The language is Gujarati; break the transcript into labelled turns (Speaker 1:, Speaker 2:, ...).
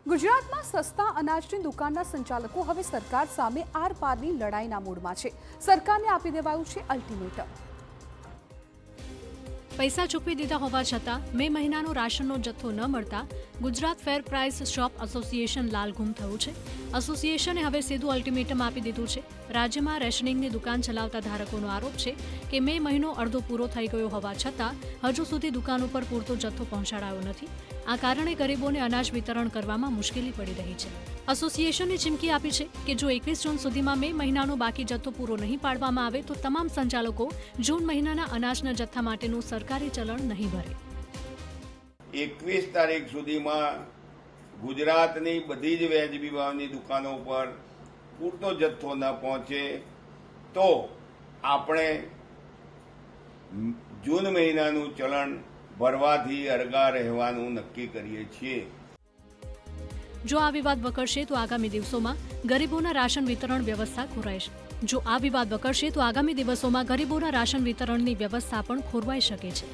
Speaker 1: ગુજરાતમાં સસ્તા અનાજની દુકાનના સંચાલકો હવે સરકાર સામે આર પારની લડાઈના મૂડમાં છે। સરકારને આપી દેવાયું છે અલ્ટિમેટમ।
Speaker 2: પૈસા ચૂકવી દીધા હોવા છતાં મે મહિનાનો રાશનનો જથ્થો ન મળતા Gujarat fair price shop association લાલઘૂમ થયું છે। એસોસિએશને હવે સીધું અલ્ટિમેટમ આપી દીધું છે। રાજ્યમાં રેશનિંગની દુકાન ચલાવતા ધારકોનો આરોપ છે કે મે મહિનો અડધો પૂરો થઈ ગયો હોવા છતાં હજુ સુધી દુકાન ઉપર પૂરતો જથ્થો પહોંચાડાયો નથી। આ કારણે ગરીબોને અનાજ વિતરણ કરવામાં મુશ્કેલી પડી રહી છે। એસોસિએશને ચીમકી આપી છે કે જો 21 જૂન સુધીમાં મે મહિનાનો બાકી જથ્થો પૂરો નહીં પાડવામાં આવે તો તમામ સંચાલકો જૂન મહિનાના અનાજના જથ્થા માટેનું સરકારી ચલણ નહીં ભરે।
Speaker 3: 21 તારીખ સુધીમાં ગુજરાતની બધી જ વ્યાજબી ભાવની દુકાનો પર પૂરતો જથ્થો ન પહોંચે તો આપણે જૂન મહિનાનું ચલણ ભરવાથી અરગા રહેવાનું નક્કી કરીએ છીએ।
Speaker 2: જો આ વિવાદ વકરશે તો આગામી દિવસોમાં ગરીબોના રાશન વિતરણ વ્યવસ્થા ખોરવાઈ શકે છે।